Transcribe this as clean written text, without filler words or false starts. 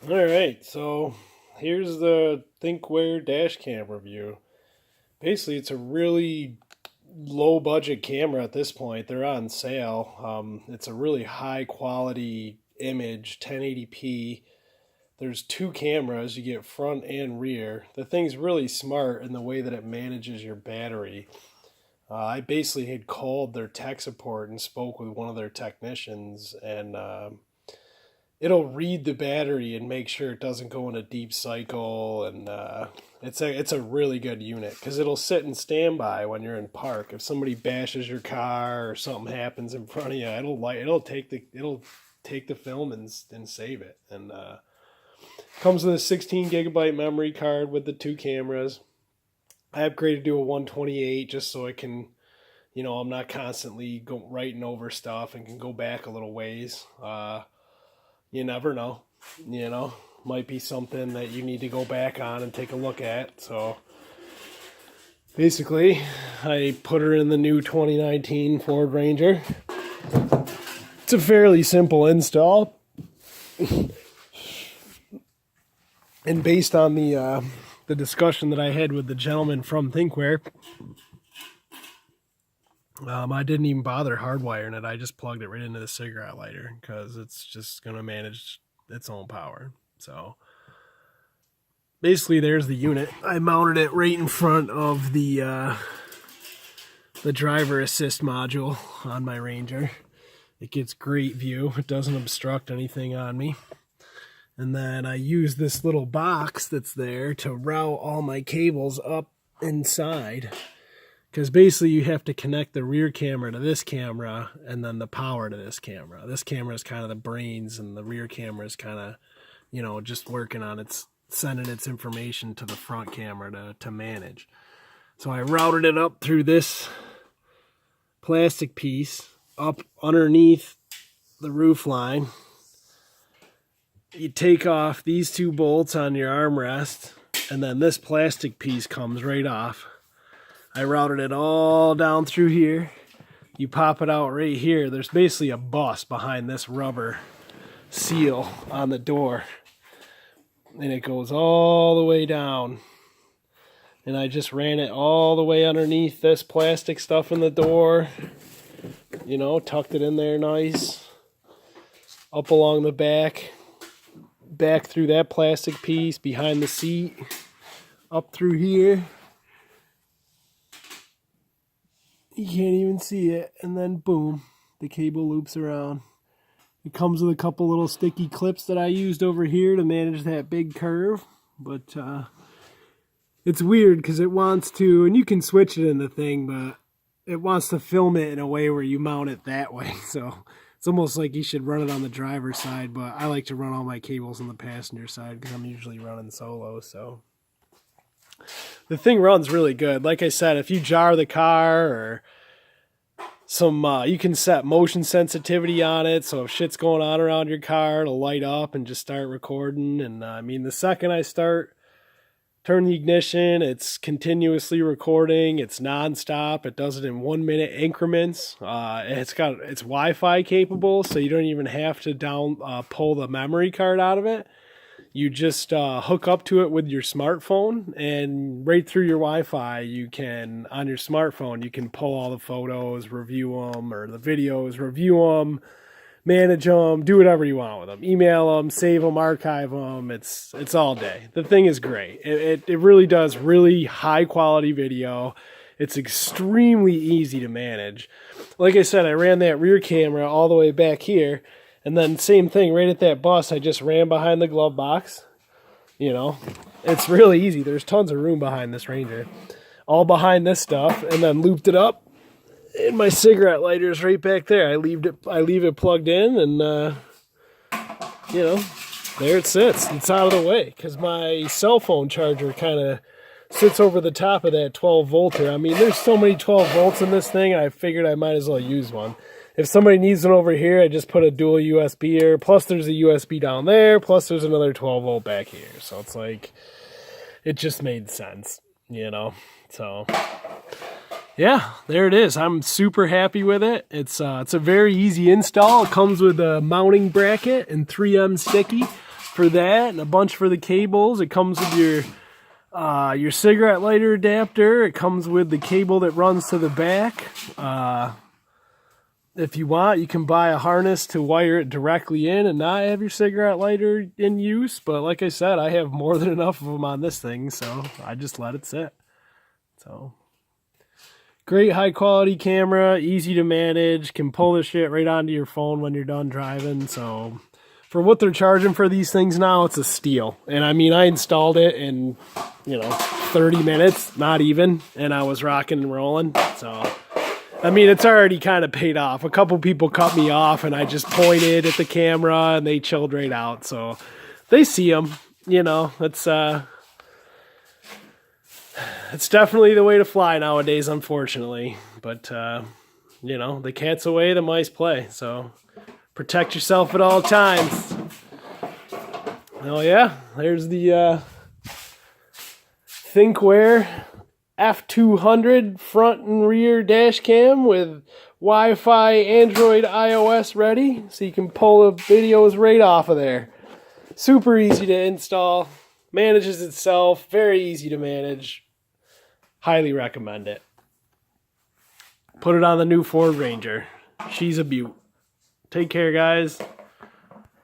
Alright, so here's the Thinkware Dashcam review. Basically, it's a really low budget camera at this point. They're on sale. It's a really high quality image, 1080p. There's two cameras, you get front and rear. The thing's really smart in the way that it manages your battery. I basically had called their tech support and spoke with one of their technicians, and it'll read the battery and make sure it doesn't go in a deep cycle. And it's a really good unit because it'll sit in standby when you're in park. If somebody bashes your car or something happens in front of you, it'll take the film and save it. And comes with a 16 gigabyte memory card with the two cameras. I upgraded to a 128 just so I can, I'm not constantly writing over stuff and can go back a little ways. You never know, might be something that you need to go back on and take a look at. So basically, I put her in the new 2019 Ford Ranger. It's a fairly simple install. And based on the discussion that I had with the gentleman from Thinkware, I didn't even bother hardwiring it. I just plugged it right into the cigarette lighter because it's just going to manage its own power. So basically, there's the unit. I mounted it right in front of the driver assist module on my Ranger. It gets great view. It doesn't obstruct anything on me. And then I use this little box that's there to route all my cables up inside. Because basically you have to connect the rear camera to this camera and then the power to this camera. This camera is kind of the brains and the rear camera is kind of, just working on sending its information to the front camera to manage. So I routed it up through this plastic piece up underneath the roof line. You take off these two bolts on your armrest, and then this plastic piece comes right off. I routed it all down through here. You pop it out right here. There's basically a bus behind this rubber seal on the door. And it goes all the way down. And I just ran it all the way underneath this plastic stuff in the door. Tucked it in there nice. Up along the back through that plastic piece, behind the seat, up through here. You can't even see it, and then boom, the cable loops around. It comes with a couple little sticky clips that I used over here to manage that big curve, but it's weird because it wants to, and you can switch it in the thing, but it wants to film it in a way where you mount it that way, so it's almost like you should run it on the driver's side, but I like to run all my cables on the passenger side because I'm usually running solo, so. The thing runs really good. Like I said, if you jar the car or you can set motion sensitivity on it, so if shit's going on around your car, it'll light up and just start recording. And the second I turn the ignition, it's continuously recording. It's nonstop. It does it in 1 minute increments. It's Wi-Fi capable, so you don't even have to pull the memory card out of it. You just hook up to it with your smartphone, and right through your Wi-Fi, on your smartphone, you can pull all the photos, review them, or the videos, review them, manage them, do whatever you want with them. Email them, save them, archive them. It's all day. The thing is great. It really does really high quality video. It's extremely easy to manage. Like I said, I ran that rear camera all the way back here. And then same thing, right at that bus, I just ran behind the glove box. It's really easy. There's tons of room behind this Ranger. All behind this stuff, and then looped it up. And my cigarette lighter is right back there. I leave it plugged in, and, there it sits. It's out of the way, because my cell phone charger kind of sits over the top of that 12 volter. There's so many 12 volts in this thing, I figured I might as well use one. If somebody needs one over here, I just put a dual USB here. Plus there's a USB down there. Plus there's another 12 volt back here. So it's like, it just made sense, So, yeah, there it is. I'm super happy with it. It's a very easy install. It comes with a mounting bracket and 3M sticky for that, and a bunch for the cables. It comes with your cigarette lighter adapter. It comes with the cable that runs to the back. If you want, you can buy a harness to wire it directly in and not have your cigarette lighter in use. But like I said, I have more than enough of them on this thing, so I just let it sit. So, great high quality camera, easy to manage, can pull this shit right onto your phone when you're done driving. So, for what they're charging for these things now, it's a steal. And I mean, I installed it in, 30 minutes, not even, and I was rocking and rolling. So, I mean, it's already kind of paid off. A couple people cut me off, and I just pointed at the camera, and they chilled right out. So they see them, it's definitely the way to fly nowadays, unfortunately. But, the cat's away, the mice play. So protect yourself at all times. Oh, yeah, there's the Thinkware F200 front and rear dash cam with Wi-Fi, Android, iOS ready, so you can pull the videos right off of there. Super easy to install, manages itself, very easy to manage. Highly recommend it. Put it on the new Ford Ranger. She's a beaut. Take care, guys.